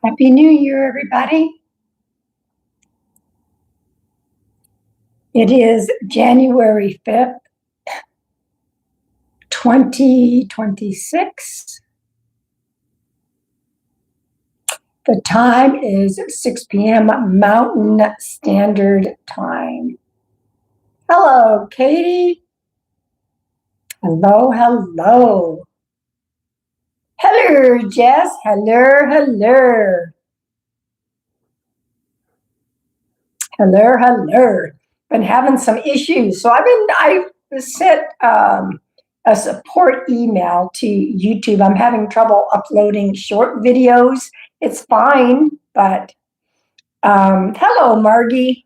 Happy New Year, everybody. It is January 5th, 2026. The time is 6 p.m. Mountain Standard Time. Hello, Katie. Hello, hello. Hello, Jess. Hello, hello. Hello, hello. Been having some issues. So I sent a support email to YouTube. I'm having trouble uploading short videos. It's fine, but hello, Margie.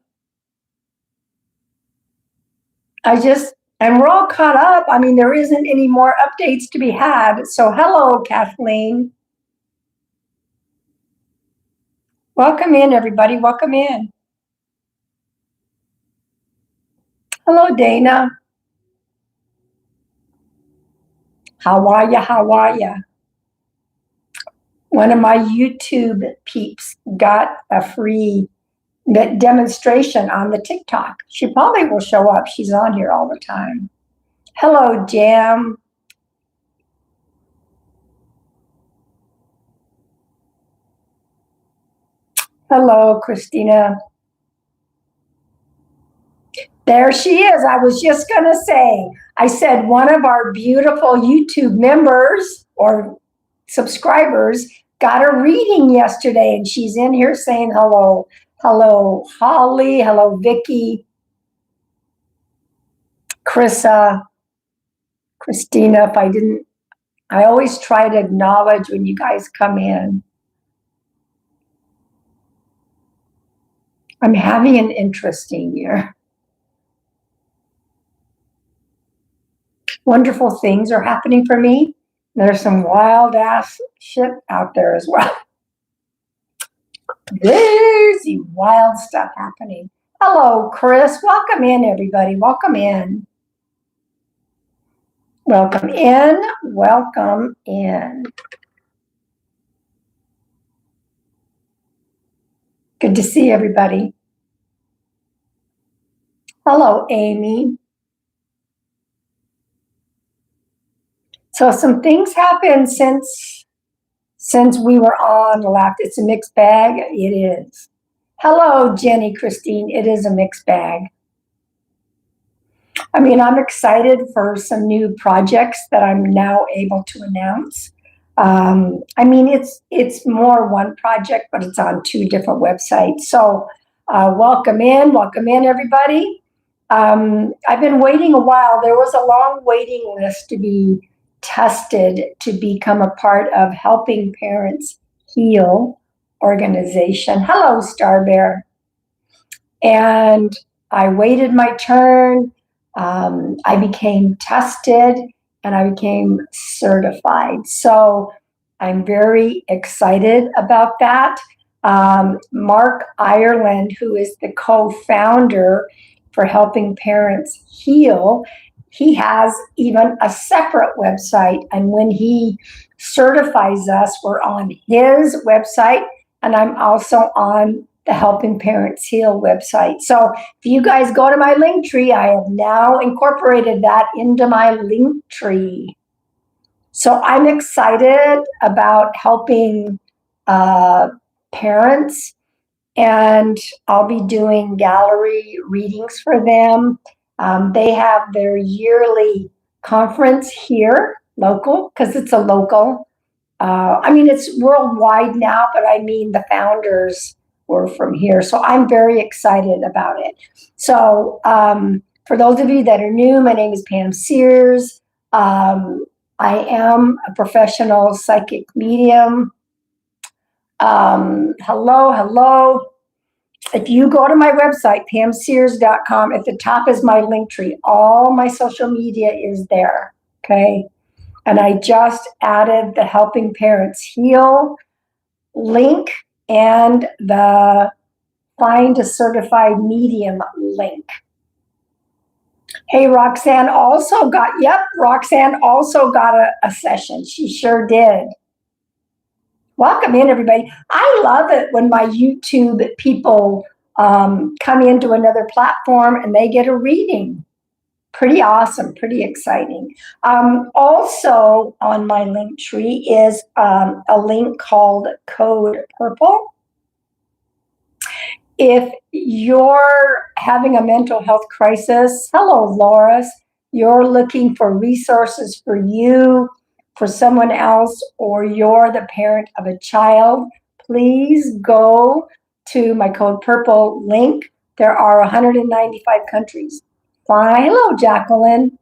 And we're all caught up. I mean, there isn't any more updates to be had. So hello, Kathleen. Welcome in, everybody. Welcome in. Hello, Dana. How are ya? How are ya? One of my YouTube peeps got a free demonstration on the TikTok. She probably will show up. She's on here all the time. Hello, Jam. Hello, Christina. There she is. I was just going to say, I said one of our beautiful YouTube members or subscribers got a reading yesterday, and she's in here saying hello. Hello, Holly. Hello, Vicky. Chrissa. Christina. I always try to acknowledge when you guys come in. I'm having an interesting year. Wonderful things are happening for me. There's some wild ass shit out there as well. Crazy wild stuff happening. Hello, Chris. Welcome in, everybody. Welcome in. Welcome in. Welcome in. Good to see everybody. Hello, Amy. So some things happened since we were on the left. It's a mixed bag. It is. Hello, Jenny, Christine. It is a mixed bag. I mean, I'm excited for some new projects that I'm now able to announce. I mean, it's more one project, but it's on two different websites. So welcome in, everybody. I've been waiting a while. There was a long waiting list to be tested to become a part of Helping Parents Heal organization. Hello, Star Bear. And I waited my turn. I became tested and I became certified. So I'm very excited about that. Mark Ireland, who is the co-founder for Helping Parents Heal, he has even a separate website. And when he certifies us, we're on his website. And I'm also on the Helping Parents Heal website. So if you guys go to my link tree, I have now incorporated that into my link tree. So I'm excited about helping parents, and I'll be doing gallery readings for them. They have their yearly conference here, local, because it's a local. I mean, it's worldwide now, but I mean the founders were from here. So I'm very excited about it. So for those of you that are new, my name is Pam Sears. I am a professional psychic medium. Hello. If you go to my website, pamsears.com, at the top is my link tree. All my social media is there, okay? And I just added the Helping Parents Heal link and the Find a Certified Medium link. Hey, Roxanne also got a session. She sure did. Welcome in, everybody. I love it when my YouTube people come into another platform and they get a reading. Pretty awesome, pretty exciting. Also on my link tree is a link called Code Purple. If you're having a mental health crisis, hello, Loris, you're looking for resources for you, for someone else, or you're the parent of a child, please go to my Code Purple link. There are 195 countries. Hello, Jacqueline.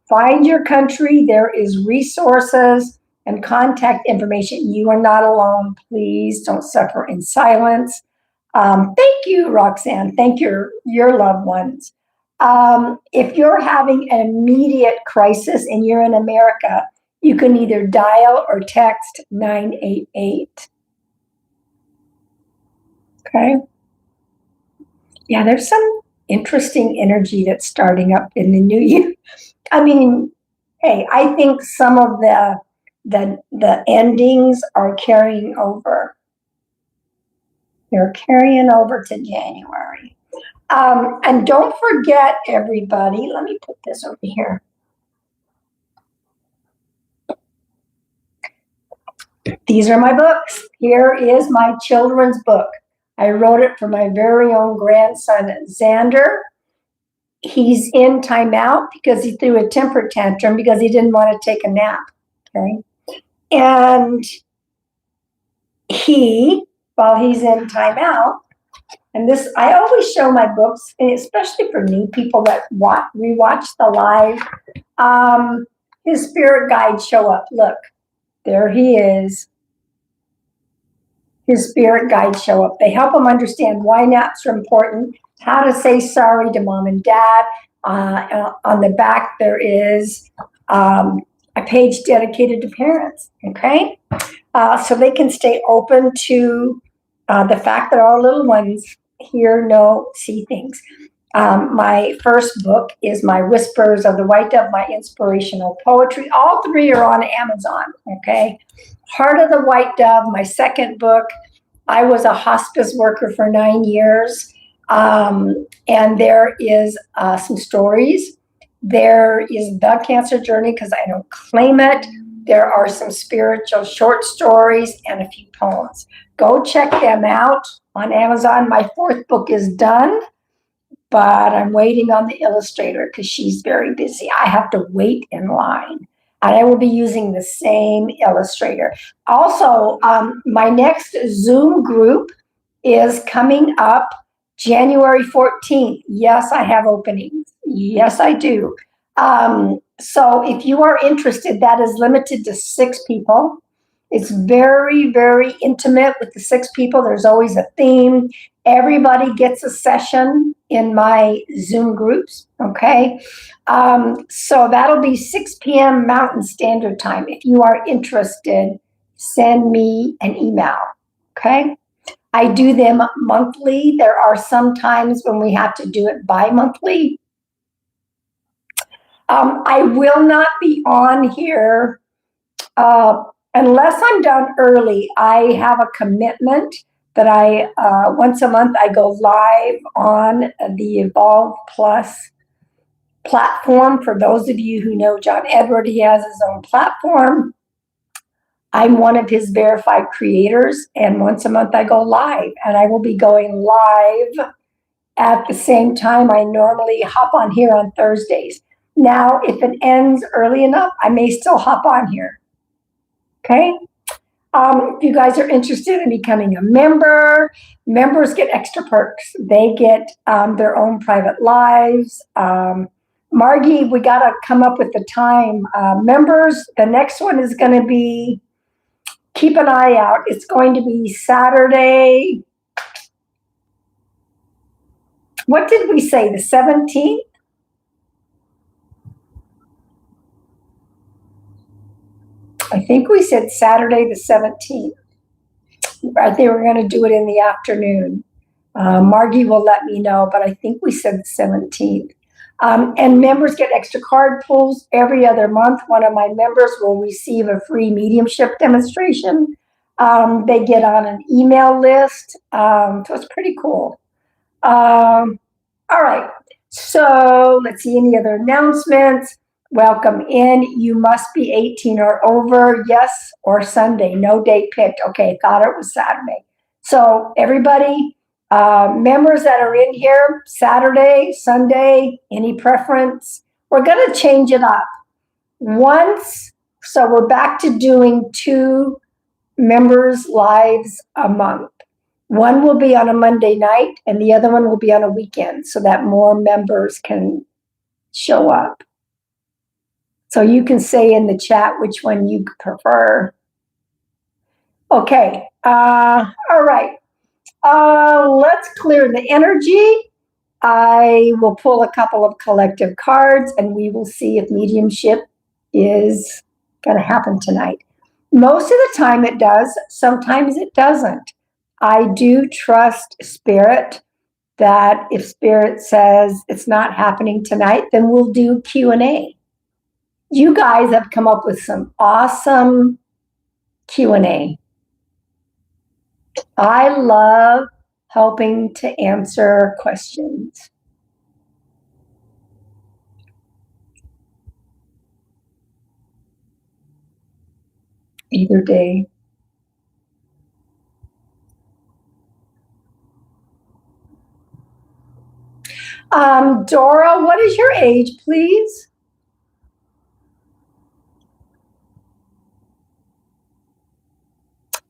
Find your country. There is resources and contact information. You are not alone. Please don't suffer in silence. Thank you, Roxanne. Thank your loved ones. If you're having an immediate crisis and you're in America, you can either dial or text 988. Okay. Yeah, there's some interesting energy that's starting up in the new year. I mean, hey, I think some of the endings are carrying over. They're carrying over to January. And don't forget, everybody, let me put this over here. These are my books. Here is my children's book. I wrote it for my very own grandson, Xander. He's in timeout because he threw a temper tantrum because he didn't want to take a nap. Okay. And while he's in timeout, and this, I always show my books, especially for new people that rewatch the live. His spirit guides show up. Look, there he is. His spirit guides show up. They help him understand why naps are important, how to say sorry to mom and dad. On the back, there is a page dedicated to parents, okay? So they can stay open to the fact that our little ones hear, know, see things. My first book is my Whispers of the White Dove, my inspirational poetry. All three are on Amazon, okay? Heart of the White Dove, my second book. I was a hospice worker for 9 years, and there is some stories. There is the cancer journey because I don't claim it. There are some spiritual short stories and a few poems. Go check them out on Amazon. My fourth book is done, but I'm waiting on the illustrator because she's very busy. I have to wait in line, and I will be using the same illustrator. Also, my next Zoom group is coming up January 14th. Yes, I have openings. Yes, I do. So if you are interested, that is limited to 6 people. It's very, very intimate with the 6 people. There's always a theme. Everybody gets a session in my Zoom groups, okay? So that'll be 6 p.m. Mountain Standard Time. If you are interested, send me an email, okay? I do them monthly. There are some times when we have to do it bi-monthly. I will not be on here unless I'm done early. I have a commitment that once a month I go live on the Evolve Plus platform. For those of you who know John Edward, he has his own platform. I'm one of his verified creators, and once a month I go live, and I will be going live at the same time I normally hop on here on Thursdays. Now, if it ends early enough, I may still hop on here. Okay? If you guys are interested in becoming a member, members get extra perks. They get their own private lives. Margie, we got to come up with the time. Members, the next one is going to be, keep an eye out. It's going to be Saturday. What did we say? The 17th? I think we said Saturday the 17th. I think we're going to do it in the afternoon. Margie will let me know, but I think we said the 17th. And members get extra card pulls every other month. One of my members will receive a free mediumship demonstration. They get on an email list. So it's pretty cool. All right. So let's see any other announcements. Welcome in. You must be 18 or over. Yes, or Sunday. No date picked. Okay, thought it was Saturday. So everybody, members that are in here, Saturday, Sunday, any preference? We're going to change it up. So we're back to doing 2 members' lives a month. One will be on a Monday night and the other one will be on a weekend so that more members can show up. So you can say in the chat which one you prefer. Okay. All right. Let's clear the energy. I will pull a couple of collective cards and we will see if mediumship is going to happen tonight. Most of the time it does. Sometimes it doesn't. I do trust Spirit that if Spirit says it's not happening tonight, then we'll do Q&A. You guys have come up with some awesome Q&A. I love helping to answer questions. Either day. Dora, what is your age, please?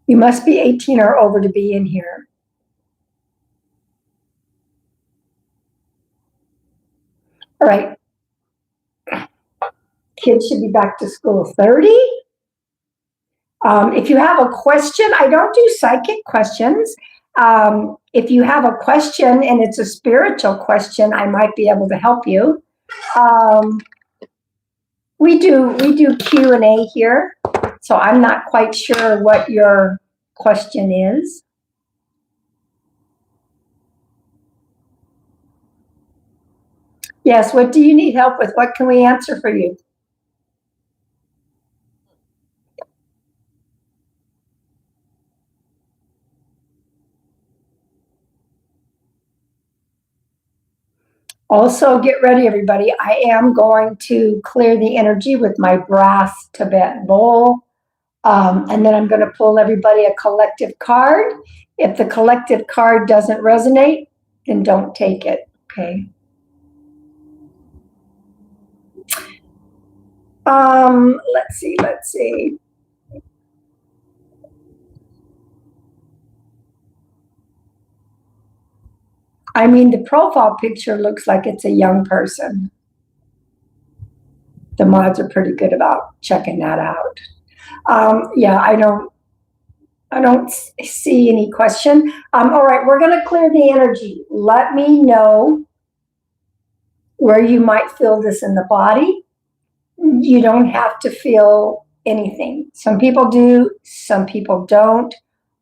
You must be 18 or over to be in here. All right. Kids should be back to school 30. If you have a question, I don't do psychic questions. If you have a question and it's a spiritual question, I might be able to help you. We do Q&A here, so I'm not quite sure what your question is. Yes, what do you need help with? What can we answer for you? Also, get ready, everybody. I am going to clear the energy with my brass Tibet bowl. And then I'm going to pull everybody a collective card. If the collective card doesn't resonate, then don't take it, okay? Let's see. I mean, the profile picture looks like it's a young person. The mods are pretty good about checking that out. Yeah, I don't see any question. All right, we're going to clear the energy. Let me know where you might feel this in the body. You don't have to feel anything. Some people do, some people don't.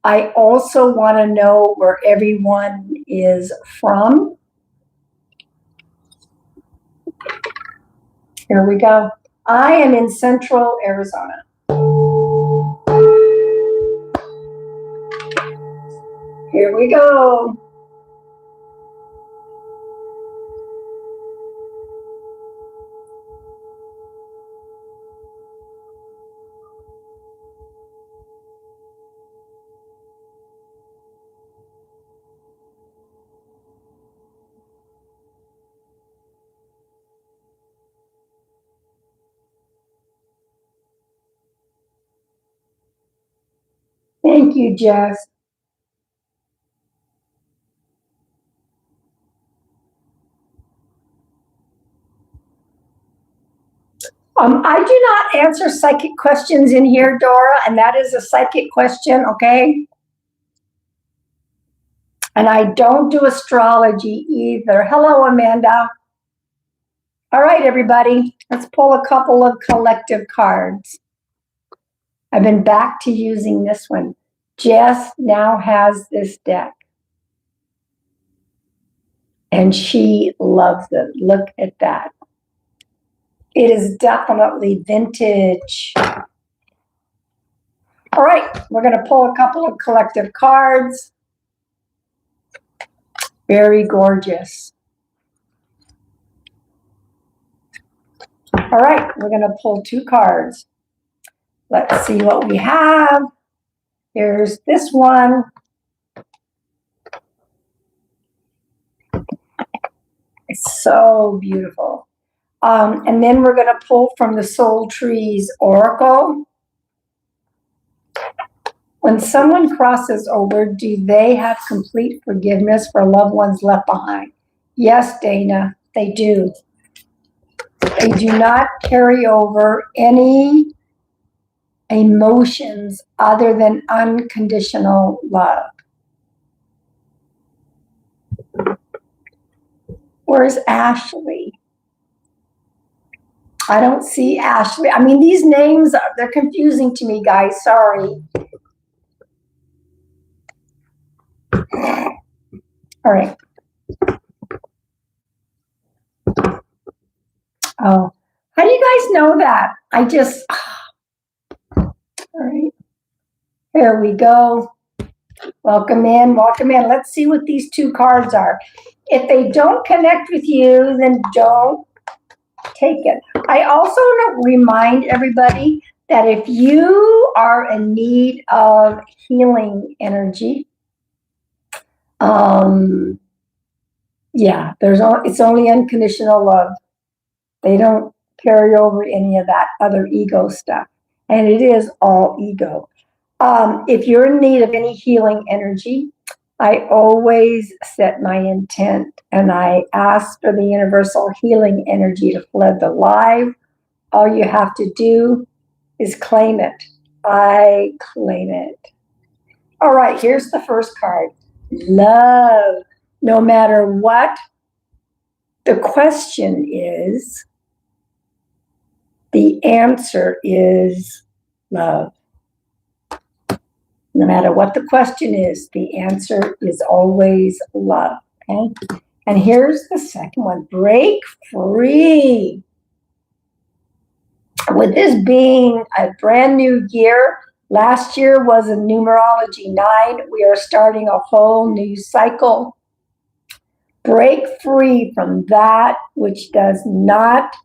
I also want to know where everyone is from. Here we go. I am in Central Arizona. Here we go. Thank you, Jess. I do not answer psychic questions in here, Dora, and that is a psychic question, okay? And I don't do astrology either. Hello, Amanda. All right, everybody, let's pull a couple of collective cards. I've been back to using this one. Jess now has this deck. And she loves it. Look at that. It is definitely vintage. All right, we're going to pull a couple of collective cards. Very gorgeous. All right, we're going to pull 2 cards. Let's see what we have. Here's this one. It's so beautiful. And then we're going to pull from the Soul Trees Oracle. When someone crosses over, do they have complete forgiveness for loved ones left behind? Yes, Dana, they do. They do not carry over any emotions other than unconditional love. Where's Ashley? I don't see Ashley. I mean, these names, they're confusing to me, guys. Sorry. All right. Oh, how do you guys know that? All right. Here we go. Welcome in, welcome in. Let's see what these 2 cards are. If they don't connect with you, then don't take it. I also want to remind everybody that if you are in need of healing energy, yeah, it's only unconditional love. They don't carry over any of that other ego stuff. And it is all ego. If you're in need of any healing energy, I always set my intent and I ask for the universal healing energy to flood the live. All you have to do is claim it. I claim it. All right, here's the first card. Love. No matter what the question is, the answer is love. No matter what the question is, the answer is always love. Okay? And here's the second one. Break free. With this being a brand new year, last year was a numerology 9. We are starting a whole new cycle. Break free from that which does not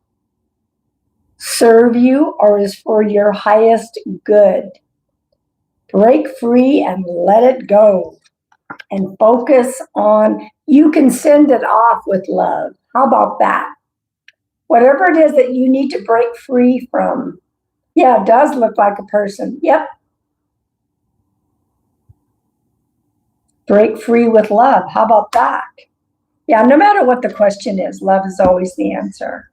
serve you or is for your highest good. Break free and let it go. And focus on, you can send it off with love. How about that? Whatever it is that you need to break free from. Yeah, it does look like a person. Yep. Break free with love. How about that? Yeah, no matter what the question is, love is always the answer.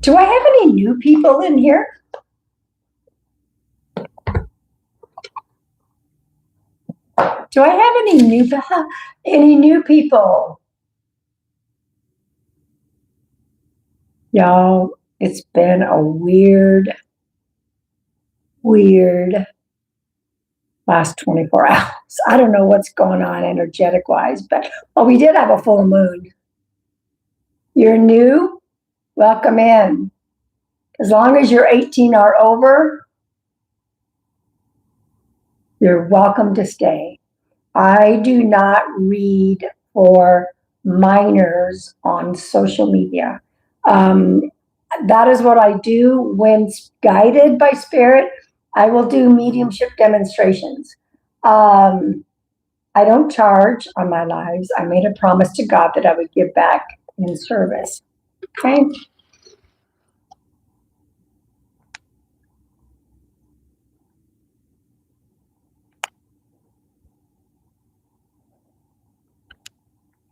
Do I have any new people in here? Do I have any new people? Y'all, it's been a weird last 24 hours. I don't know what's going on energetic wise, but we did have a full moon. You're new? Welcome in. As long as you're 18 or over, you're welcome to stay. I do not read for minors on social media. That is what I do when guided by spirit. I will do mediumship demonstrations. I don't charge on my lives. I made a promise to God that I would give back in service. Okay.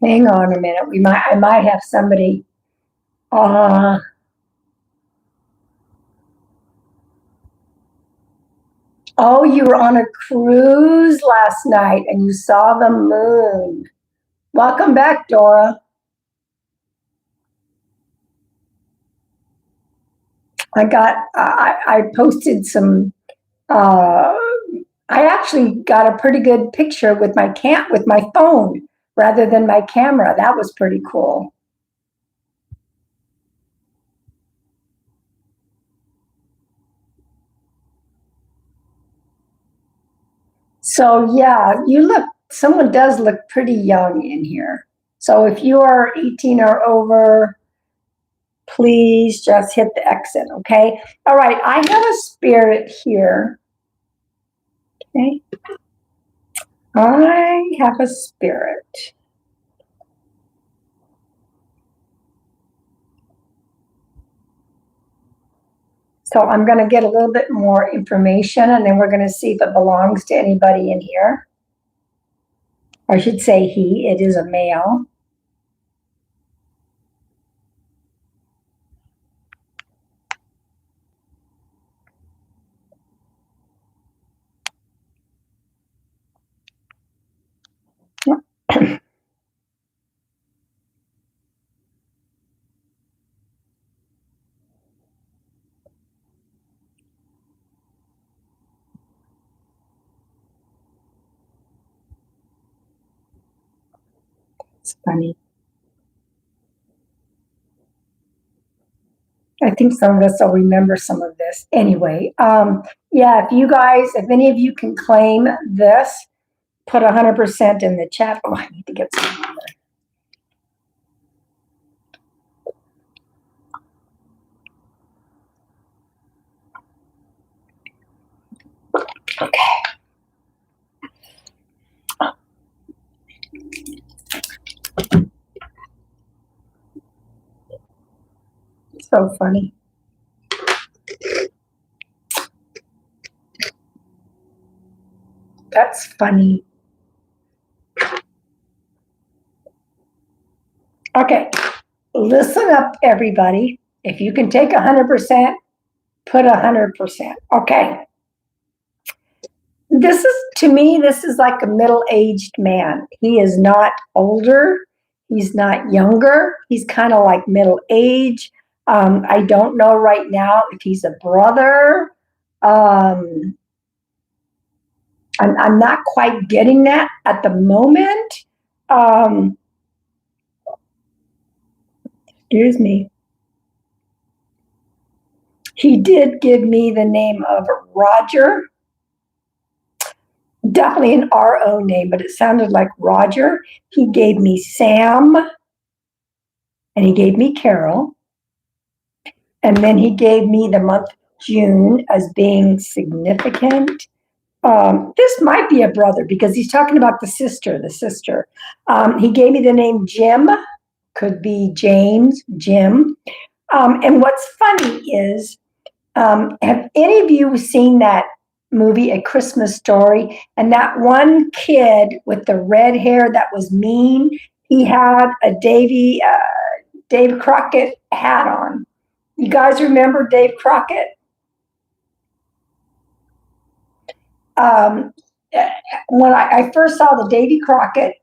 Hang on a minute. I might have somebody. Oh, you were on a cruise last night and you saw the moon. Welcome back, Dora. I posted some, I actually got a pretty good picture with my phone rather than my camera. That was pretty cool. So yeah, someone does look pretty young in here. So if you are 18 or over, please just hit the exit, okay? All right, I have a spirit here. Okay. I have a spirit. So I'm going to get a little bit more information, and then we're going to see if it belongs to anybody in here. Or I should say he, it is a male. It's funny. I think some of us will remember some of this. Anyway, yeah, if any of you can claim this, put 100% in the chat. Oh, I need to get some water. Okay. So funny. That's funny. Okay, listen up, everybody. If you can take 100%, put 100%. Okay. To me, this is like a middle-aged man. He is not older. He's not younger. He's kind of like middle age. I don't know right now if he's a brother. I'm not quite getting that at the moment. Excuse me. He did give me the name of Roger. Definitely an RO name, but it sounded like Roger. He gave me Sam, and he gave me Carol. And then he gave me the month June as being significant. This might be a brother because he's talking about the sister. He gave me the name Jim, could be James, Jim. And what's funny is, have any of you seen that movie, A Christmas Story? And that one kid with the red hair that was mean, he had a Dave Crockett hat on. You guys remember Dave Crockett? When I first saw the Davy Crockett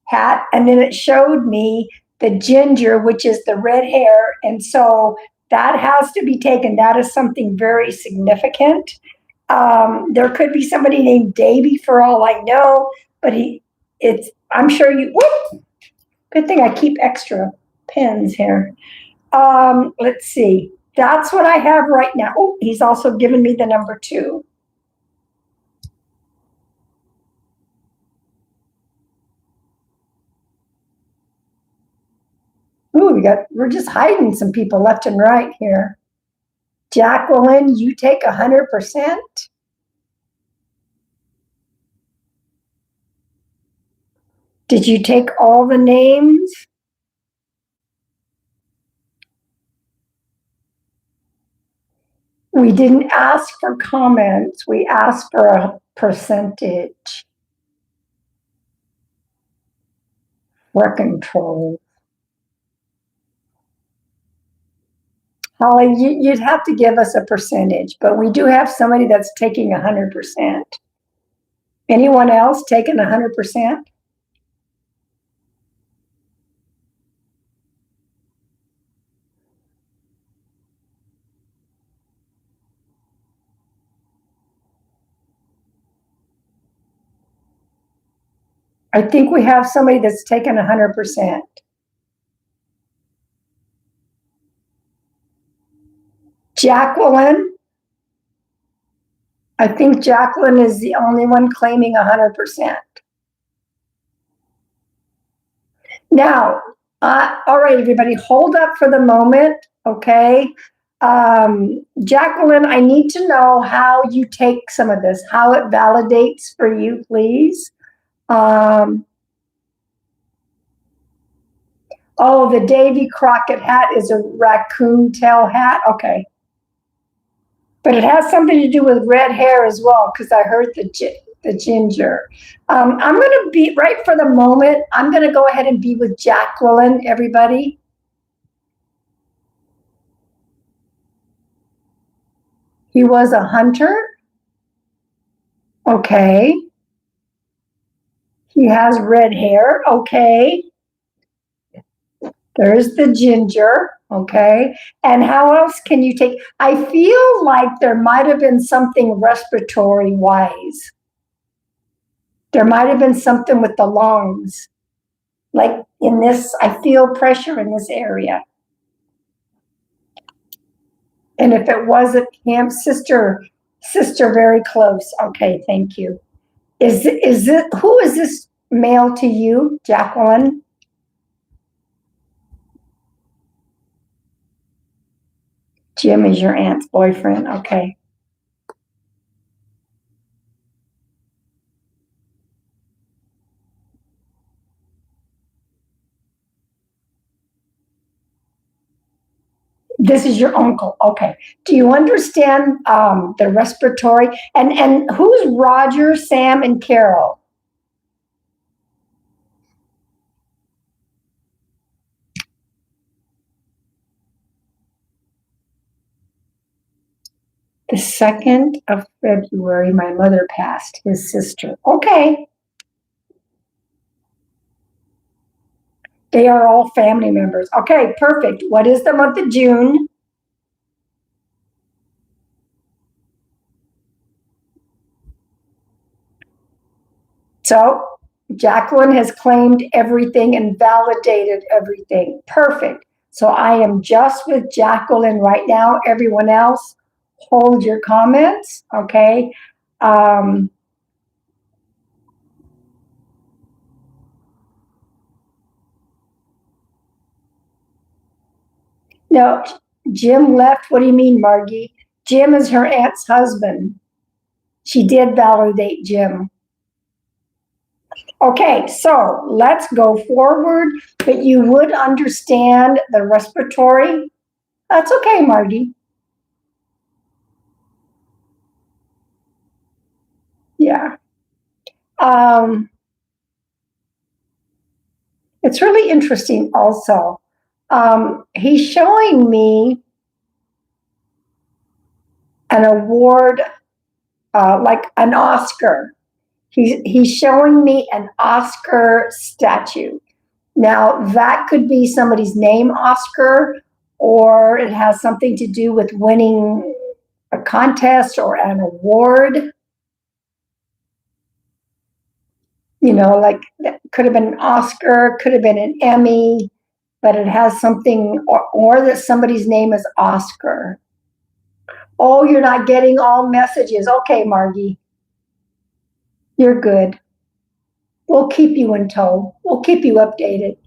hat, and then it showed me the ginger, which is the red hair. And so that has to be taken. That is something very significant. There could be somebody named Davy for all I know, but I'm sure good thing I keep extra pens here. Let's see. That's what I have right now. Oh, he's also given me the number 2. Ooh, we're just hiding some people left and right here. Jacqueline, you take 100%. Did you take all the names? We didn't ask for comments. We asked for a percentage. For control. Holly, you'd have to give us a percentage, but we do have somebody that's taking 100%. Anyone else taking 100%? I think we have somebody that's taken 100%. Jacqueline. I think Jacqueline is the only one claiming 100%. Now, all right, everybody, hold up for the moment, okay? Jacqueline, I need to know how you take some of this, how it validates for you, please. Oh, the Davy Crockett hat is a raccoon tail hat. Okay. But it has something to do with red hair as well, because I heard the ginger. I'm going to be, right for the moment, I'm going to go ahead and be with Jacqueline, everybody. He was a hunter. Okay. He has red hair. Okay. There's the ginger. Okay. And how else can you take? I feel like there might have been something respiratory wise. There might have been something with the lungs. Like in this, I feel pressure in this area. And if it wasn't him, sister, very close. Okay, thank you. Who is this male to you, Jacqueline? Jim is your aunt's boyfriend. Okay. This is your uncle. Okay. Do you understand the respiratory? And who's Roger, Sam, and Carol? The 2nd of February, my mother passed, his sister. Okay. They are all family members. Okay, perfect. What is the month of June? So Jacqueline has claimed everything and validated everything. Perfect. So I am just with Jacqueline right now. Everyone else, hold your comments, okay? No, Jim left. What do you mean, Margie? Jim is her aunt's husband. She did validate Jim. Okay, so let's go forward, but you would understand the respiratory. That's okay, Margie. Yeah. It's really interesting also. He's showing me an award, like an Oscar. He's showing me an Oscar statue. Now, that could be somebody's name, Oscar, or it has something to do with winning a contest or an award. You know, like that could have been an Oscar, could have been an Emmy, but it has something, or that somebody's name is Oscar. Oh, you're not getting all messages. Okay, Margie. You're good. We'll keep you in tow. We'll keep you updated.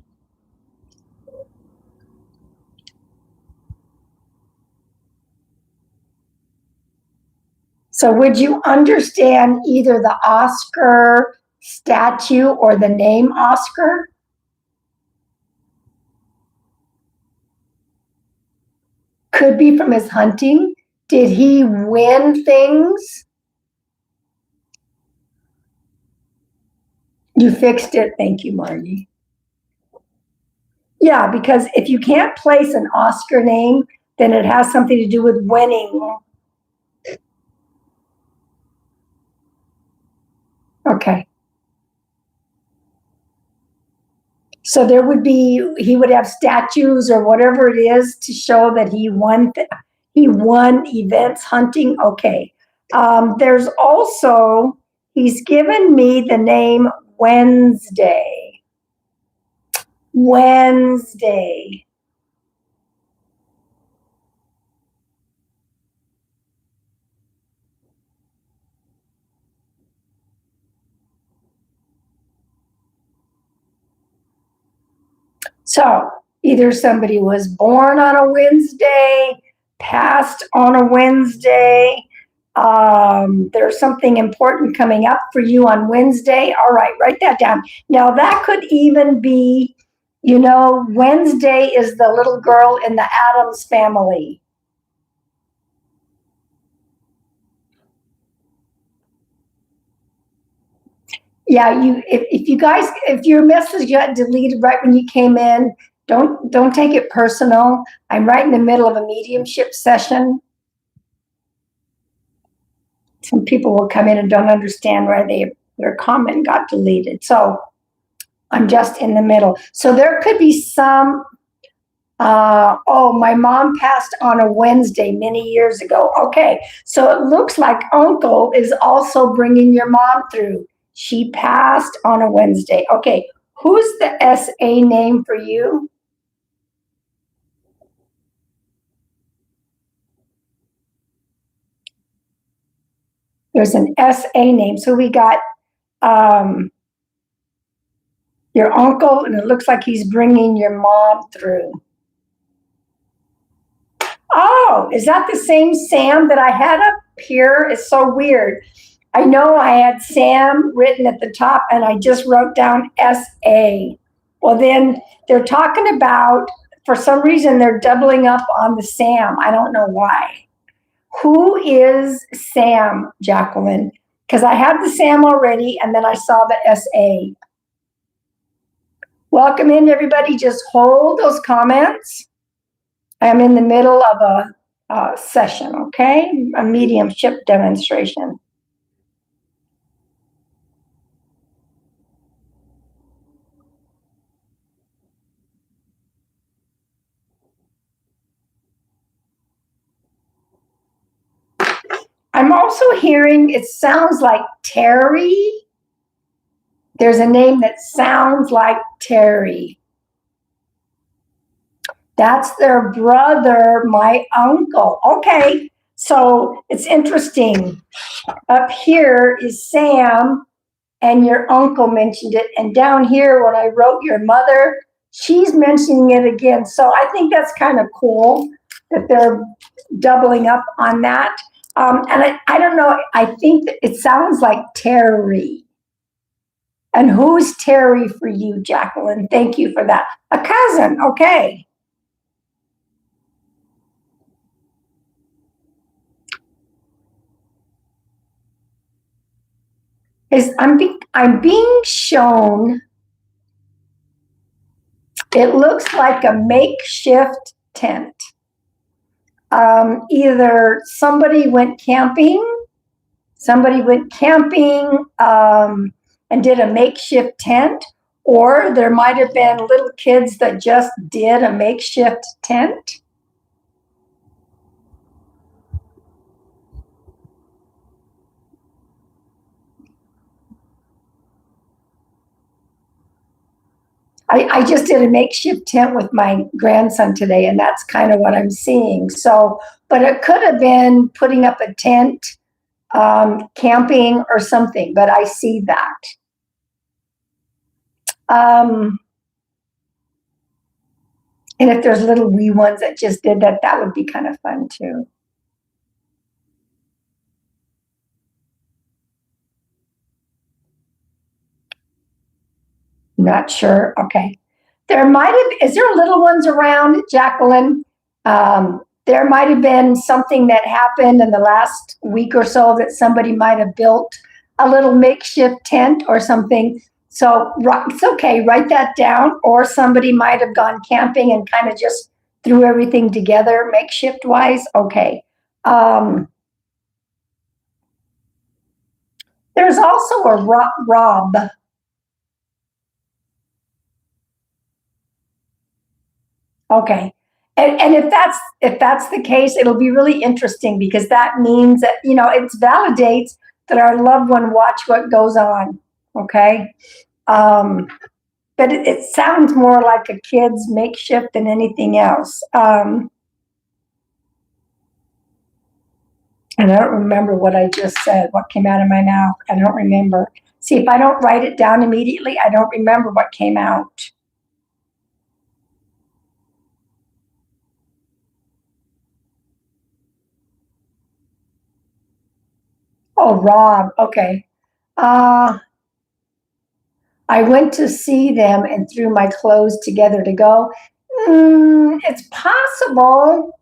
So would you understand either the Oscar statue or the name Oscar? Could be from his hunting. Did he win things? You fixed it. Thank you, Margie. Yeah, because if you can't place an Oscar name, then it has something to do with winning. Okay. So there would be, he would have statues or whatever it is to show that he won events hunting. Okay. There's also, he's given me the name Wednesday. Wednesday. So either somebody was born on a Wednesday, passed on a Wednesday. There's something important coming up for you on Wednesday. All right, write that down. Now that could even be, Wednesday is the little girl in the Addams family. Yeah, if your message got deleted right when you came in, don't take it personal. I'm right in the middle of a mediumship session. Some people will come in and don't understand why their comment got deleted. So I'm just in the middle. So there could be some, my mom passed on a Wednesday many years ago. Okay, so it looks like uncle is also bringing your mom through. She passed on a Wednesday. Okay, who's the SA name for you? There's an SA name. So we got your uncle, and it looks like he's bringing your mom through. Oh, is that the same Sam that I had up here? It's so weird. I know I had Sam written at the top, and I just wrote down SA. Well, then they're talking about, for some reason, they're doubling up on the Sam. I don't know why. Who is Sam, Jacqueline? Because I had the Sam already, and then I saw the SA. Welcome in, everybody. Just hold those comments. I'm in the middle of a session, okay? A mediumship demonstration. I'm also hearing it sounds like Terry. There's a name that sounds like Terry. That's their brother, my uncle. Okay, so it's interesting. Up here is Sam, and your uncle mentioned it. And down here, when I wrote your mother, she's mentioning it again. So I think that's kind of cool that they're doubling up on that. And I don't know, I think that it sounds like Terry. And who's Terry for you, Jacqueline? Thank you for that. A cousin, okay. I'm being shown, it looks like a makeshift tent. Either somebody went camping and did a makeshift tent, or there might have been little kids that just did a makeshift tent. I just did a makeshift tent with my grandson today, and that's kind of what I'm seeing. So, but it could have been putting up a tent, camping or something, but I see that. And if there's little wee ones that just did that, that would be kind of fun too. Not sure. Okay. Is there little ones around, Jacqueline? There might have been something that happened in the last week or so that somebody might have built a little makeshift tent or something. So it's okay, write that down. Or somebody might have gone camping and kind of just threw everything together makeshift wise. Okay. There's also a Rob. Okay. And if that's the case, it'll be really interesting because that means that, it validates that our loved one watch what goes on. Okay. But it sounds more like a kid's makeshift than anything else. And I don't remember what I just said, what came out of my mouth. I don't remember. See, if I don't write it down immediately, I don't remember what came out. Oh, Rob. Okay. I went to see them and threw my clothes together to go. It's possible.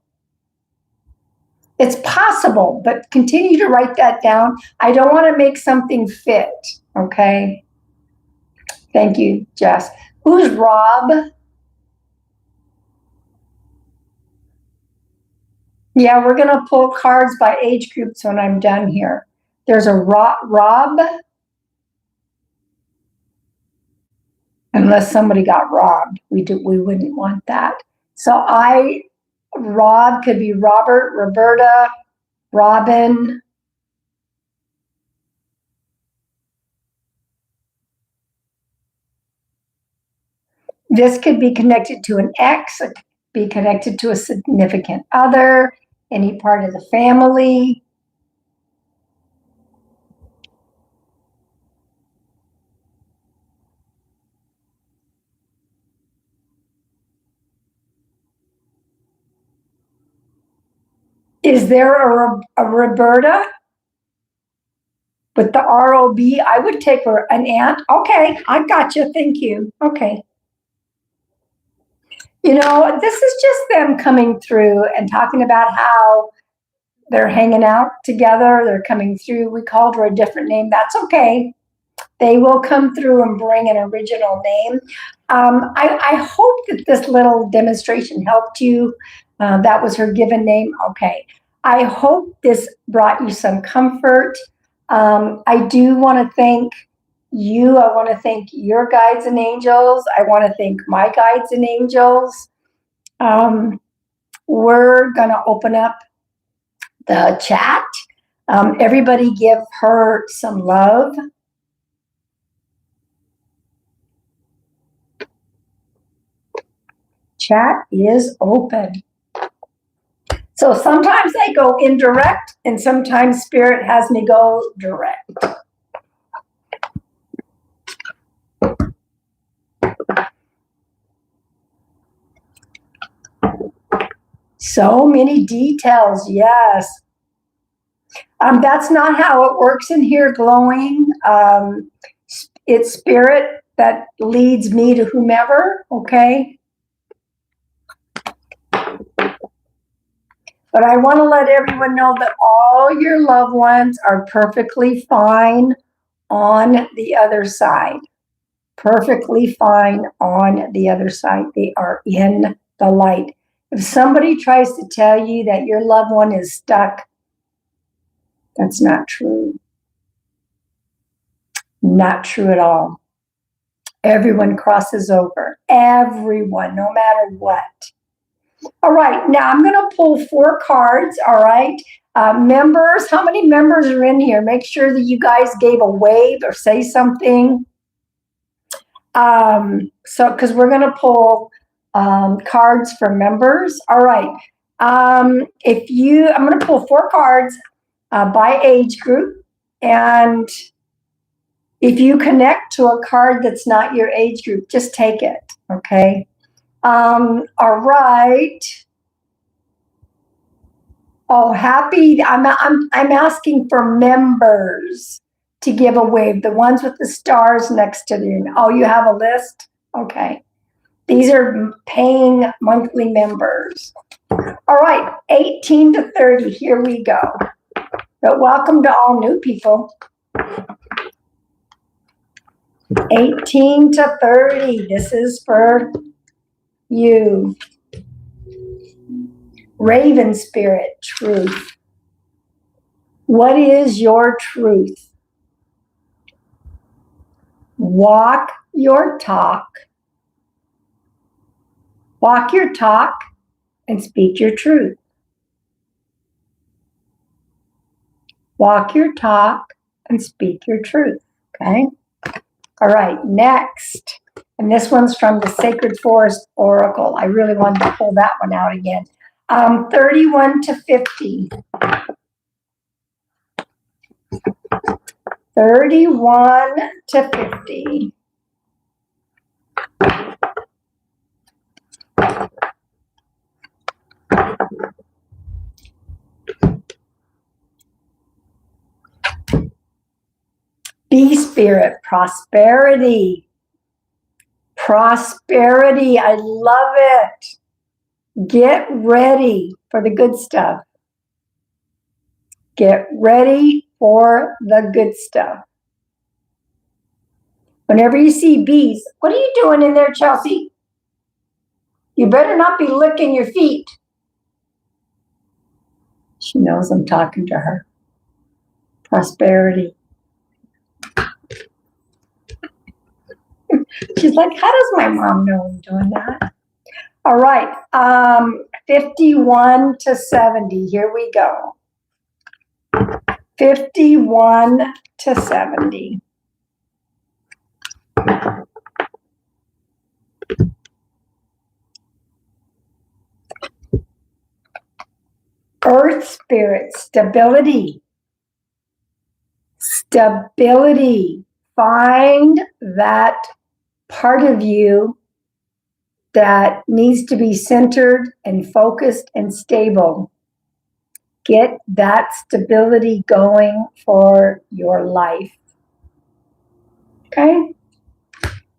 It's possible, but continue to write that down. I don't want to make something fit. Okay. Thank you, Jess. Who's Rob? Yeah, we're going to pull cards by age groups when I'm done here. There's a Rob, unless somebody got robbed. We wouldn't want that. So Rob could be Robert, Roberta, Robin. This could be connected to an ex, it could be connected to a significant other, any part of the family. Is there a Roberta with the R-O-B? I would take her an aunt. Okay, I got you. Thank you. Okay. You know, this is just them coming through and talking about how they're hanging out together. They're coming through. We called her a different name. That's okay. They will come through and bring an original name. I hope that this little demonstration helped you. That was her given name. Okay. I hope this brought you some comfort. I do want to thank you. I want to thank your guides and angels. I want to thank my guides and angels. We're going to open up the chat. Everybody give her some love. Chat is open. So sometimes I go indirect and sometimes Spirit has me go direct. So many details, yes. That's not how it works in here, glowing. It's Spirit that leads me to whomever, okay? But I want to let everyone know that all your loved ones are perfectly fine on the other side. Perfectly fine on the other side. They are in the light. If somebody tries to tell you that your loved one is stuck, that's not true. Not true at all. Everyone crosses over. Everyone, no matter what. All right, now I'm going to pull 4 cards, all right? Members, how many members are in here? Make sure that you guys gave a wave or say something. Because we're going to pull cards for members. All right. I'm going to pull 4 cards by age group. And if you connect to a card that's not your age group, just take it, okay? All right. Oh, happy. I'm asking for members to give a wave. The ones with the stars next to them. Oh, you have a list? Okay. These are paying monthly members. All right, 18 to 30. Here we go. But welcome to all new people. 18 to 30. This is for you. Raven Spirit, truth. What is your truth? Walk your talk. Walk your talk and speak your truth. Walk your talk and speak your truth. Okay? All right, next. And this one's from the Sacred Forest Oracle. I really wanted to pull that one out again. 31 to 50. 31 to 50. B spirit, prosperity. Prosperity, I love it. Get ready for the good stuff. Get ready for the good stuff. Whenever you see bees, what are you doing in there, Chelsea? You better not be licking your feet. She knows I'm talking to her. Prosperity. She's like, how does my mom know I'm doing that? All right, 51 to 70. Here we go. 51 to 70. Earth spirit, stability. Stability. Find that part of you that needs to be centered and focused and stable. Get that stability going for your life. Okay?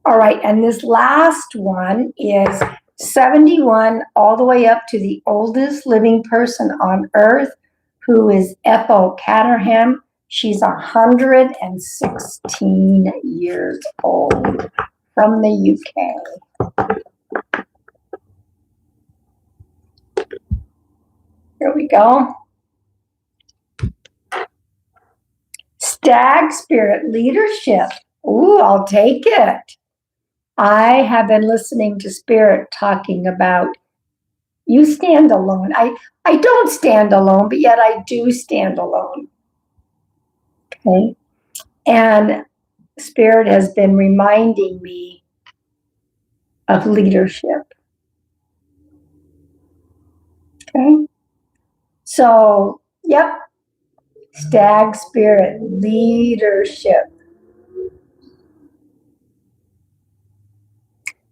All right, and this last one is 71 all the way up to the oldest living person on earth, who is Ethel Caterham. She's 116 years old from the UK. Here we go. Stag spirit leadership. Ooh, I'll take it. I have been listening to Spirit talking about you stand alone. I don't stand alone, but yet I do stand alone. Okay. And Spirit has been reminding me of leadership. Okay. So, yep. Stag spirit, leadership.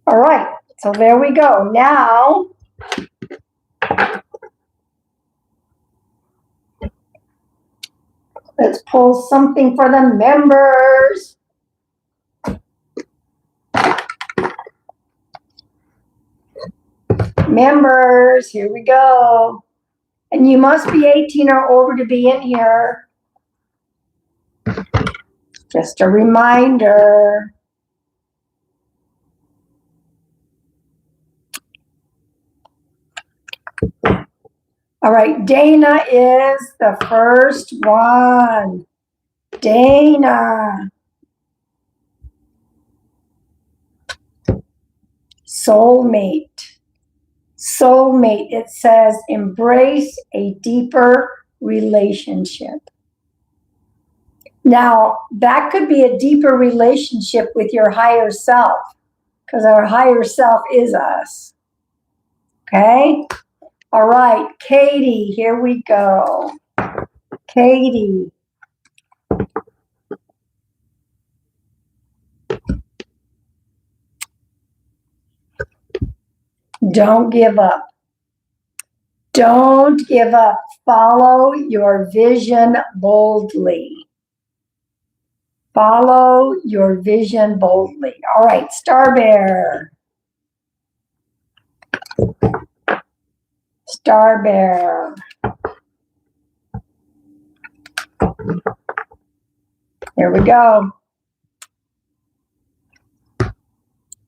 All right. So there we go. Now, let's pull something for the members. Members, here we go. And you must be 18 or over to be in here. Just a reminder. All right, Dana is the first one. Dana. Soulmate. Soulmate, it says embrace a deeper relationship. Now, that could be a deeper relationship with your higher self, because our higher self is us. Okay? All right, Katie, here we go. Katie. Don't give up. Don't give up. Follow your vision boldly. Follow your vision boldly. All right, Star Bear. Star Bear. Here we go.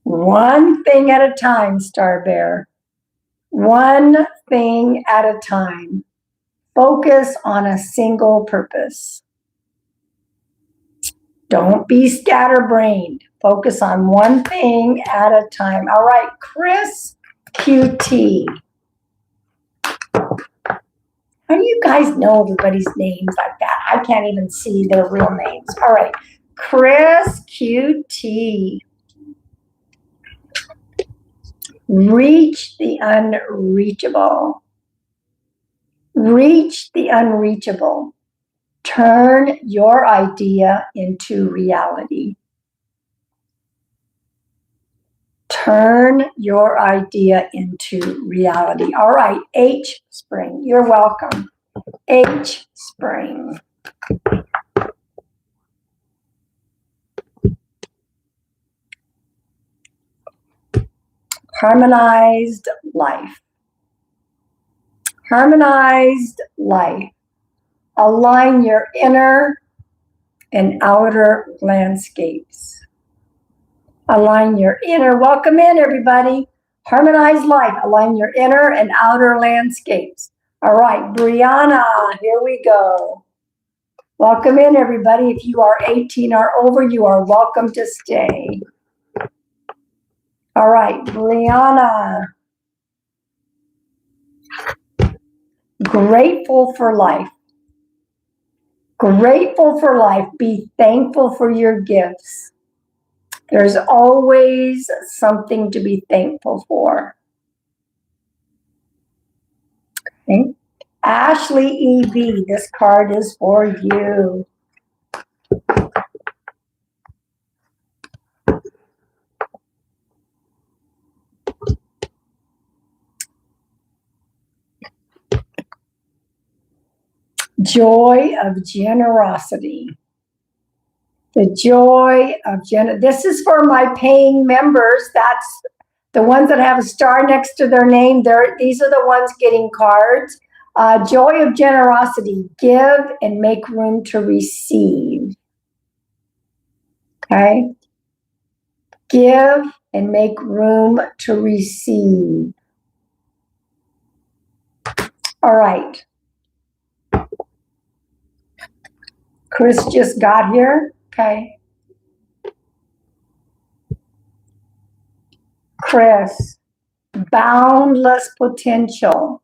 One thing at a time, Star Bear. One thing at a time. Focus on a single purpose. Don't be scatterbrained. Focus on one thing at a time. All right, Chris QT. How do you guys know everybody's names like that? I can't even see their real names. All right, Chris QT. Reach the unreachable. Reach the unreachable. Turn your idea into reality. Turn your idea into reality. All right, H Spring, you're welcome. H Spring. Harmonized life. Harmonized life. Align your inner and outer landscapes. Align your inner. Welcome in, everybody. Harmonized life. Align your inner and outer landscapes. All right, Brianna, here we go. Welcome in, everybody. If you are 18 or over, you are welcome to stay. All right, Brianna. Grateful for life. Grateful for life. Be thankful for your gifts. There's always something to be thankful for. Okay. Ashley EV, this card is for you. Joy of generosity. The joy of this is for my paying members. That's the ones that have a star next to their name. These are the ones getting cards. Joy of generosity. Give and make room to receive. Okay? Give and make room to receive. All right. Chris just got here. Okay. Chris, boundless potential.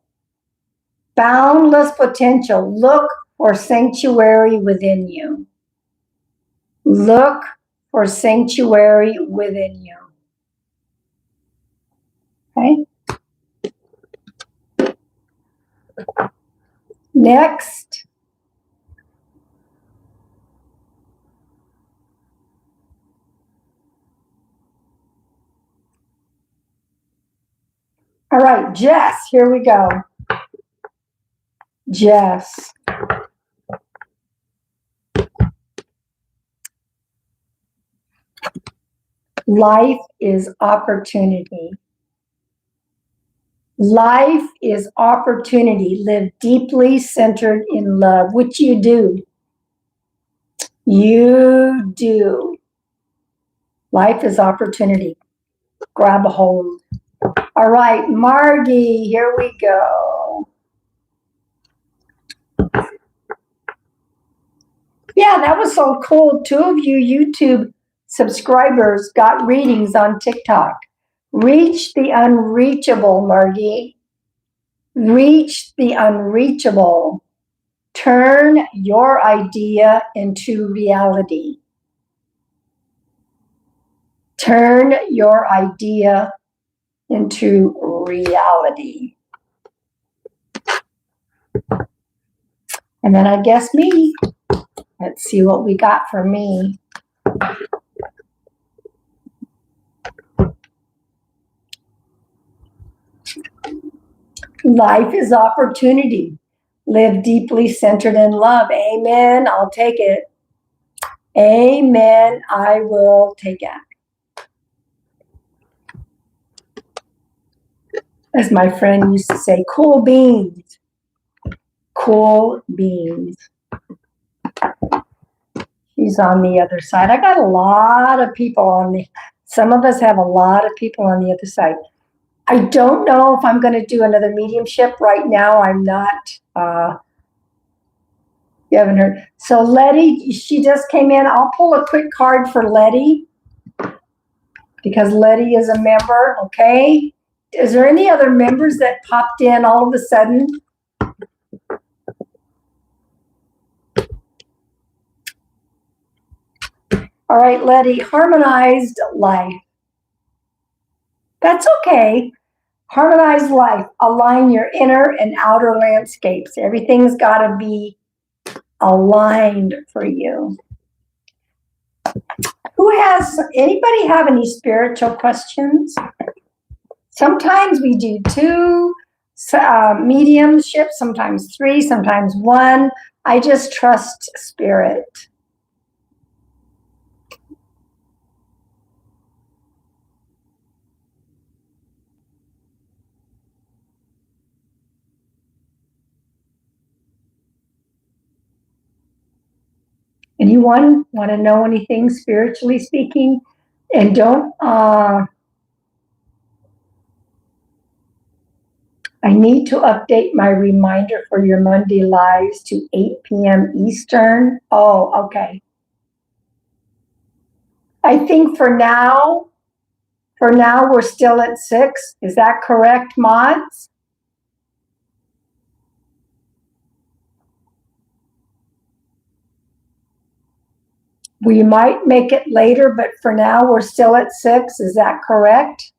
Boundless potential. Look for sanctuary within you. Look for sanctuary within you. Okay. Next. All right, Jess, here we go. Jess. Life is opportunity. Life is opportunity. Live deeply centered in love, which you do. You do. Life is opportunity. Grab a hold. All right, Margie, here we go. Yeah, that was so cool. 2 of you YouTube subscribers got readings on TikTok. Reach the unreachable, Margie. Reach the unreachable. Turn your idea into reality. Turn your idea into reality. And then I guess me. Let's see what we got for me. Life is opportunity. Live deeply centered in love. Amen. I'll take it. Amen. I will take it. As my friend used to say, cool beans. Cool beans. She's on the other side. I got a lot of people on me. Some of us have a lot of people on the other side. I don't know if I'm going to do another mediumship right now. I'm not. You haven't heard. So Letty, she just came in. I'll pull a quick card for Letty because Letty is a member. Okay. Is there any other members that popped in all of a sudden? All right, Letty, harmonized life. That's okay. Harmonized life. Align your inner and outer landscapes. Everything's got to be aligned for you. Anybody have any spiritual questions? Sometimes we do two mediumship, sometimes three, sometimes one. I just trust spirit. Anyone want to know anything spiritually speaking? And don't, I need to update my reminder for your Monday lives to 8 p.m. Eastern. Oh, okay. I think for now, we're still at 6. Is that correct, mods? We might make it later, but for now, we're still at 6. Is that correct?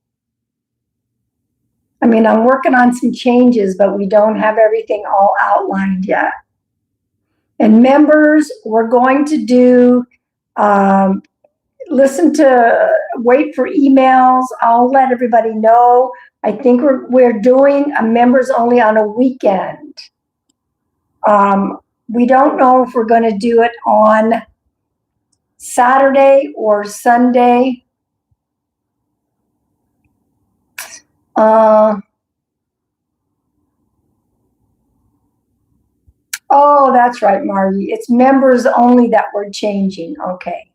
I mean, I'm working on some changes, but we don't have everything all outlined yet. And members, we're going to do, wait for emails. I'll let everybody know. I think we're doing a members only on a weekend. We don't know if we're going to do it on Saturday or Sunday. Oh, that's right, Margie. It's members only that we're changing. Okay.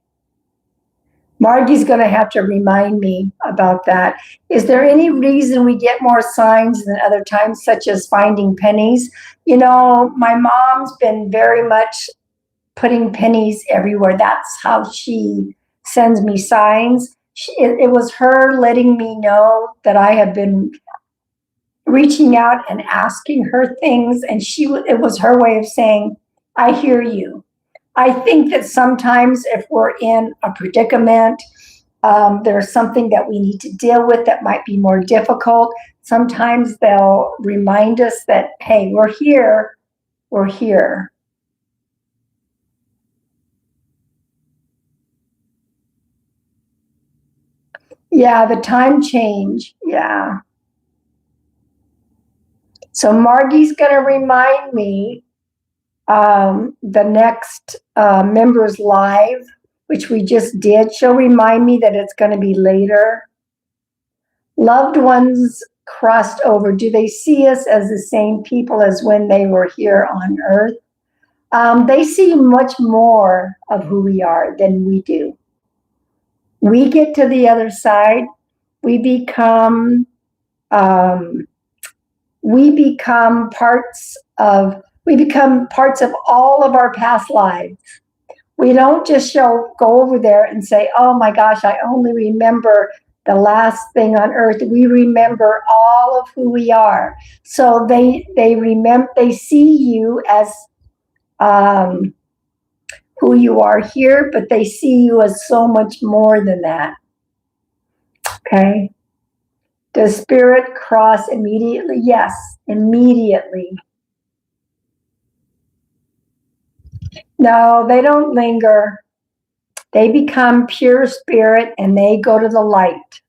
Margie's going to have to remind me about that. Is there any reason we get more signs than other times, such as finding pennies? You know, my mom's been very much putting pennies everywhere. That's how she sends me signs. It was her letting me know that I have been reaching out and asking her things, and it was her way of saying, I hear you. I think that sometimes if we're in a predicament, there's something that we need to deal with that might be more difficult. Sometimes they'll remind us that, hey, we're here, we're here. Yeah, the time change, yeah. So Margie's going to remind me the next members live, which we just did. She'll remind me that it's going to be later. Loved ones crossed over. Do they see us as the same people as when they were here on Earth? They see much more of who we are than we do. We get to the other side. We become parts of all of our past lives. We don't just go over there and say, oh my gosh, I only remember the last thing on earth. We remember all of who we are. So they see you as who you are here, but they see you as so much more than that. Okay. Does spirit cross immediately? Yes, immediately. No, they don't linger. They become pure spirit and they go to the light.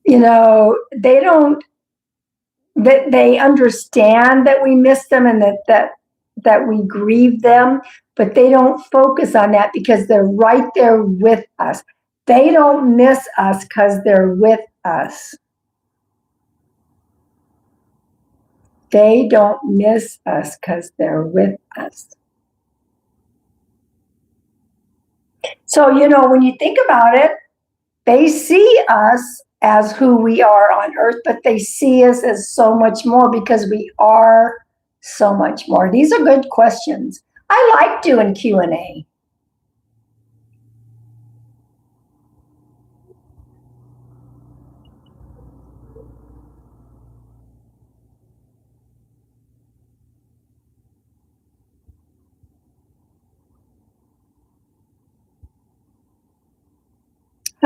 You know, they understand that we miss them and that we grieve them, but they don't focus on that because they're right there with us. They don't miss us because they're with us. They don't miss us because they're with us. So, you know, when you think about it, they see us as who we are on earth, but they see us as so much more because we are so much more. These are good questions. I like doing Q&A.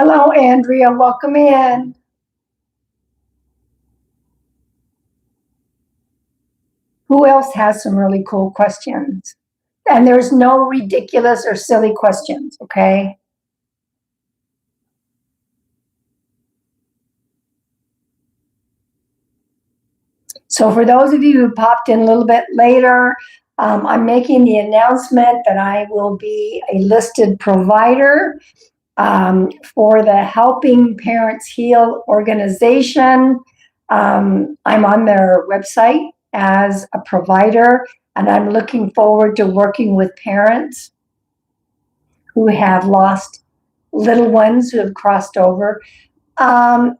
Hello, Andrea. Welcome in. Who else has some really cool questions? And there's no ridiculous or silly questions, okay? So for those of you who popped in a little bit later, I'm making the announcement that I will be a listed provider for the Helping Parents Heal organization. I'm on their website as a provider, and I'm looking forward to working with parents who have lost little ones who have crossed over.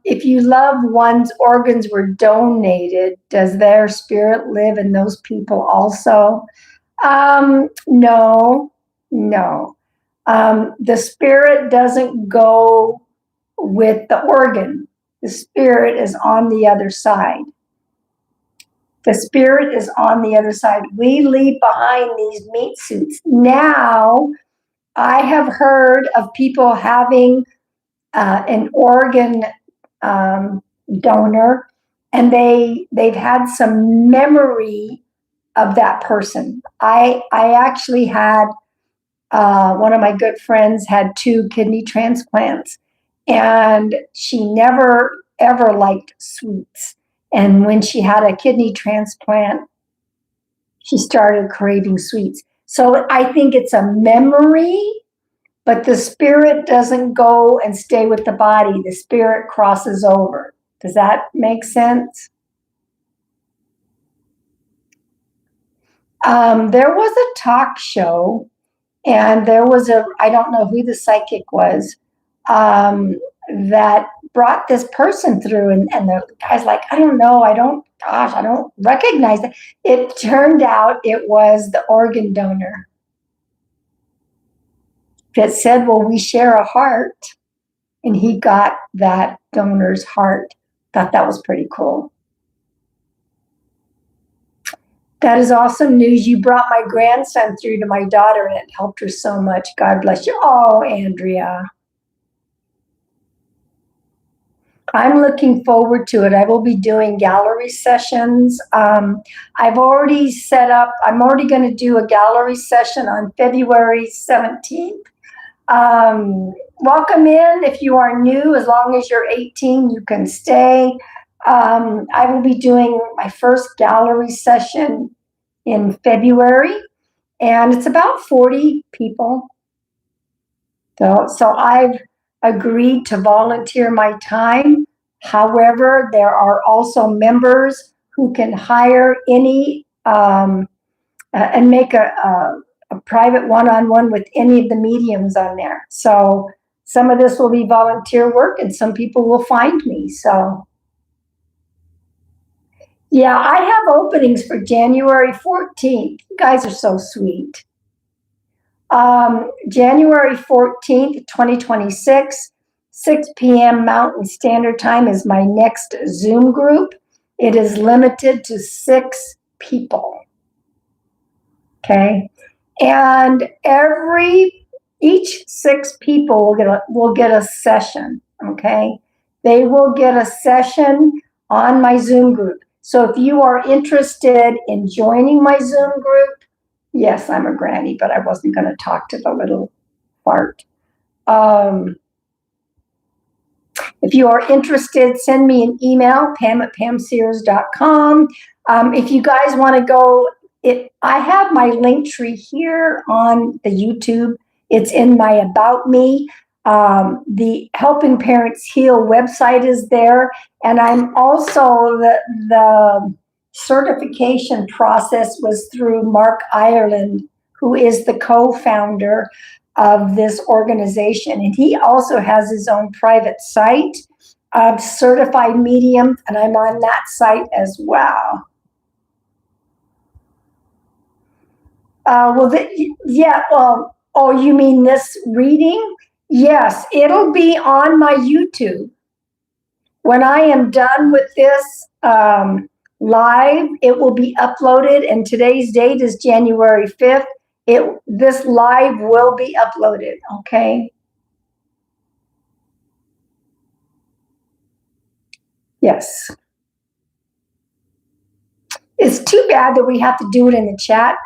If you loved one's organs were donated, does their spirit live in those people also? No, no. The spirit doesn't go with the organ. The spirit is on the other side. The spirit is on the other side. We leave behind these meat suits. Now, I have heard of people having an organ donor, and they've had some memory of that person. I actually had one of my good friends had 2 kidney transplants, and she never ever liked sweets. And when she had a kidney transplant, she started craving sweets. So I think it's a memory, but the spirit doesn't go and stay with the body. The spirit crosses over. Does that make sense? There was a talk show, and there was I don't know who the psychic was, that brought this person through, and the guy's like, I don't know, I don't recognize it. It turned out it was the organ donor that said, well, we share a heart, and he got that donor's heart. Thought that was pretty cool. That is awesome news. You brought my grandson through to my daughter, and it helped her so much. God bless you. Oh, Andrea. I'm looking forward to it. I will be doing gallery sessions. I've already set up, I'm already going to do a gallery session on February 17th. Welcome in if you are new. As long as you're 18, you can stay. I will be doing my first gallery session in February, and it's about 40 people. So I've agreed to volunteer my time. However, there are also members who can hire any and make a private one-on-one with any of the mediums on there. So some of this will be volunteer work, and some people will find me. So yeah, I have openings for January 14th. You guys are so sweet. January 14th, 2026, 6 p.m. Mountain Standard Time is my next Zoom group. It is limited to 6 people. Okay. And each 6 people will get a session. Okay. They will get a session on my Zoom group. So if you are interested in joining my Zoom group, yes, I'm a granny, but I wasn't going to talk to the little fart. If you are interested, send me an email, pam@pamsears.com. If you guys want to go, I have my link tree here on the YouTube. It's in my About Me. The Helping Parents Heal website is there. And I'm also, the certification process was through Mark Ireland, who is the co-founder of this organization. And he also has his own private site of certified mediums, and I'm on that site as well. Oh, you mean this reading? Yes, it'll be on my YouTube. When I am done with this live, it will be uploaded, and today's date is January 5th. This live will be uploaded, okay? Yes. It's too bad that we have to do it in the chat.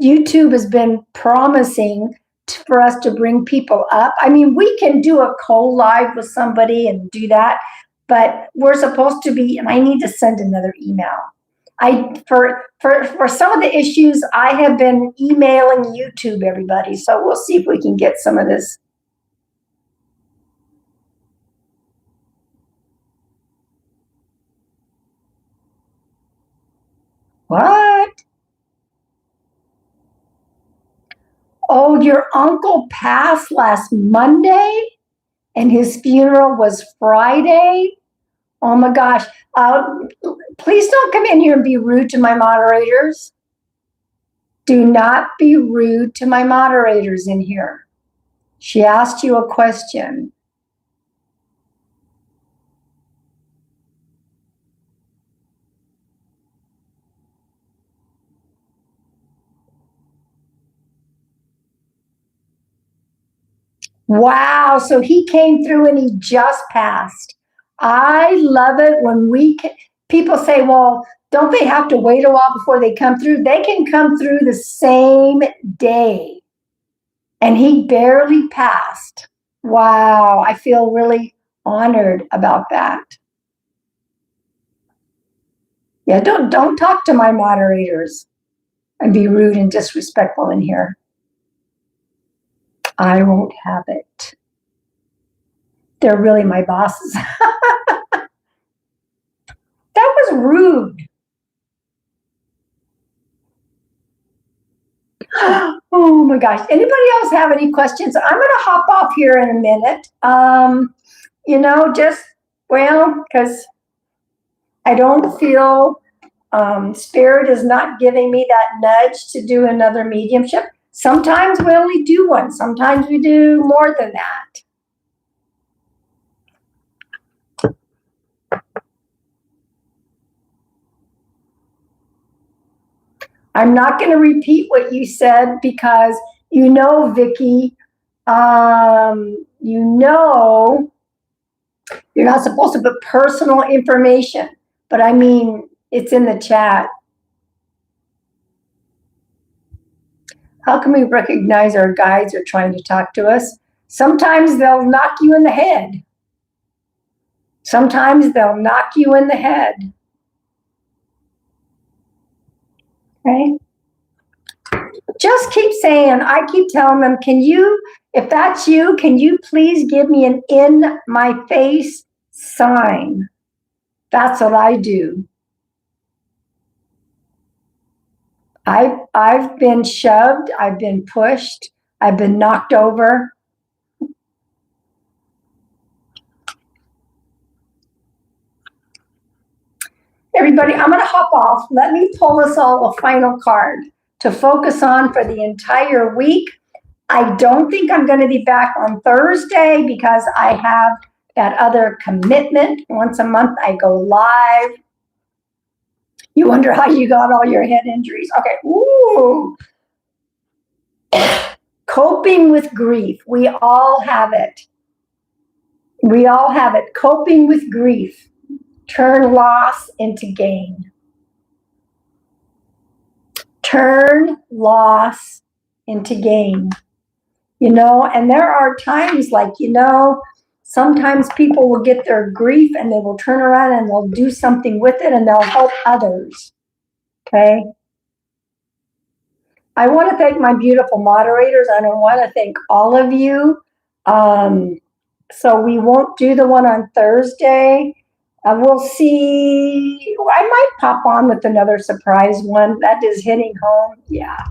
YouTube has been promising for us to bring people up. I mean, we can do a co-live with somebody and do that, but we're supposed to be, and I need to send another email. For some of the issues, I have been emailing YouTube everybody, so we'll see if we can get some of this. What? Oh, your uncle passed last Monday and his funeral was Friday? Oh my gosh. Please don't come in here and be rude to my moderators. Do not be rude to my moderators in here. She asked you a question. Wow, so he came through and he just passed. I love it when people say, well, don't they have to wait a while before they come through? They can come through the same day. And he barely passed. Wow, I feel really honored about that. Yeah, don't talk to my moderators and be rude and disrespectful in here. I won't have it. They're really my bosses. That was rude. Oh my gosh. Anybody else have any questions? I'm going to hop off here in a minute. Because I don't feel Spirit is not giving me that nudge to do another mediumship. Sometimes we only do one. Sometimes we do more than that. I'm not going to repeat what you said because Vicki, you're not supposed to put personal information, but I mean, it's in the chat. How can we recognize our guides are trying to talk to us? Sometimes they'll knock you in the head. Sometimes they'll knock you in the head. Okay? Just keep saying, I keep telling them, if that's you, can you please give me an in my face sign? That's what I do. I've been shoved, I've been pushed, I've been knocked over. Everybody, I'm going to hop off. Let me pull us all a final card to focus on for the entire week. I don't think I'm going to be back on Thursday because I have that other commitment. Once a month, I go live. You wonder how you got all your head injuries. Okay. Ooh. Coping with grief. We all have it. We all have it. Coping with grief. Turn loss into gain. Turn loss into gain. And there are times like, sometimes people will get their grief and they will turn around and they'll do something with it and they'll help others. Okay? I want to thank my beautiful moderators. I want to thank all of you. So we won't do the one on Thursday. We'll see. I might pop on with another surprise one. That is hitting home. Yeah.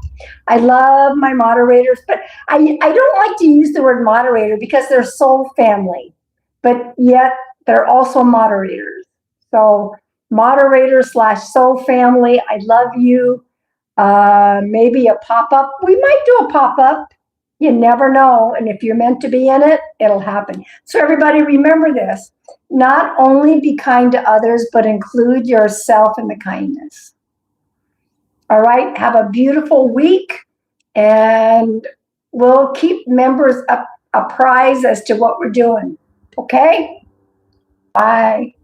I love my moderators, but I don't like to use the word moderator because they're soul family, but yet they're also moderators. So moderator/soul family, I love you. Maybe a pop-up. We might do a pop-up. You never know. And if you're meant to be in it, it'll happen. So everybody remember this. Not only be kind to others, but include yourself in the kindness. All right. Have a beautiful week. And we'll keep members apprised as to what we're doing. Okay? Bye.